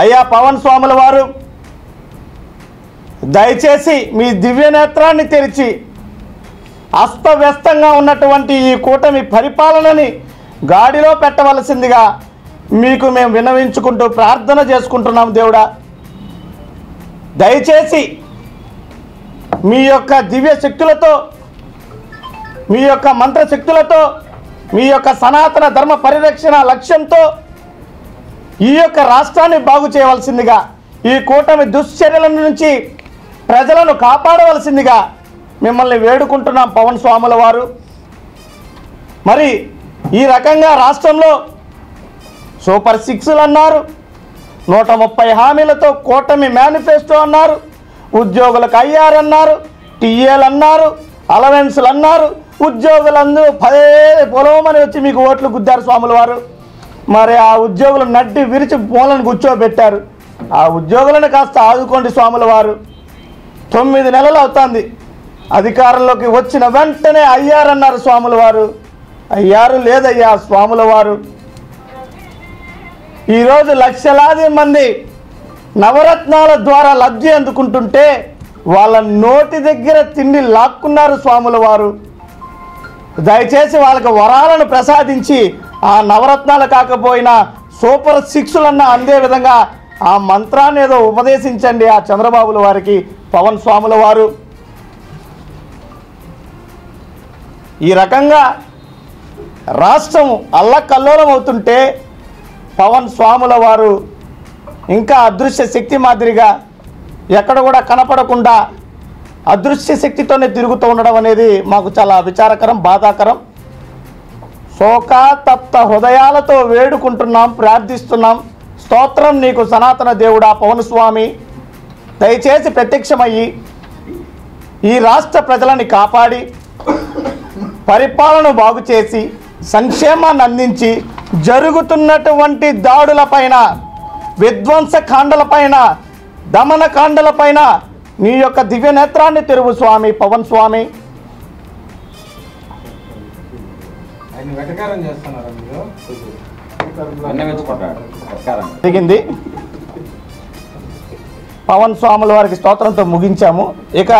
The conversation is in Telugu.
అయ్యా పవన్ స్వాముల వారు దయచేసి మీ దివ్య నేత్రాన్ని తెరిచి అస్తవ్యస్తంగా ఉన్నటువంటి ఈ కూటమి పరిపాలనని గాడిలో పెట్టవలసిందిగా మీకు మేము విన్నవించుకుంటూ ప్రార్థన చేసుకుంటున్నాం. దేవుడా, దయచేసి మీ యొక్క దివ్య శక్తులతో, మీ యొక్క మంత్రశక్తులతో, మీ యొక్క సనాతన ధర్మ పరిరక్షణ లక్ష్యంతో ఈ యొక్క రాష్ట్రాన్ని బాగు చేయవలసిందిగా, ఈ కూటమి దుశ్చర్యల నుంచి ప్రజలను కాపాడవలసిందిగా మిమ్మల్ని వేడుకుంటున్నాం పవన్ స్వాముల వారు. మరి ఈ రకంగా రాష్ట్రంలో సూపర్ 6లు అన్నారు, 130 హామీలతో కూటమి మేనిఫెస్టో అన్నారు, ఉద్యోగులకు ఐఆర్ అన్నారు, టీఏలు అన్నారు, అలవెన్స్లు అన్నారు. ఉద్యోగులందరూ పదే పొలవమని వచ్చి మీకు ఓట్లు గుద్దారు స్వాముల వారు. మరి ఆ ఉద్యోగులు నడ్డి విరిచి మూలను కూర్చోబెట్టారు. ఆ ఉద్యోగులను కాస్త ఆదుకోండి స్వాముల వారు. 9 నెలలు అవుతుంది అధికారంలోకి వచ్చిన వెంటనే ఐఆర్ అన్నారు స్వాముల వారు. ఐఆర్ లేదయ్యా స్వాముల వారు. ఈరోజు లక్షలాది మంది నవరత్నాల ద్వారా లబ్ధి అందుకుంటుంటే వాళ్ళ నోటి దగ్గర తిండి లాక్కున్నారు స్వాముల వారు. దయచేసి వాళ్ళకి వరాలను ప్రసాదించి ఆ నవరత్నాలు కాకపోయినా సూపర్ 6లన్నా అందే విధంగా ఆ మంత్రాన్ని ఏదో ఉపదేశించండి ఆ చంద్రబాబుల వారికి, పవన్ స్వాముల వారు. ఈ రకంగా రాష్ట్రం అల్లకల్లోలం అవుతుంటే పవన్ స్వాముల వారు ఇంకా అదృశ్య శక్తి మాదిరిగా ఎక్కడ కూడా కనపడకుండా అదృశ్య శక్తితోనే తిరుగుతూ ఉండడం అనేది మాకు చాలా విచారకరం, బాధాకరం. శోకాతప్త హృదయాలతో వేడుకుంటున్నాం, ప్రార్థిస్తున్నాం. స్తోత్రం నీకు సనాతన దేవుడా పవన్ స్వామి. దయచేసి ప్రత్యక్షమయ్యి ఈ రాష్ట్ర ప్రజలని కాపాడి పరిపాలన బాగు చేసి సంక్షేమాన్ని అందించి జరుగుతున్నటువంటి దాడులపైన, విధ్వంసకాండలపైన, దమనకాండలపైన నీ యొక్క దివ్య నేత్రాన్ని తెరువు స్వామి పవన్ స్వామి. దిగింది పవన్ స్వాముల వారికి స్తోత్రంతో ముగించాము. ఇక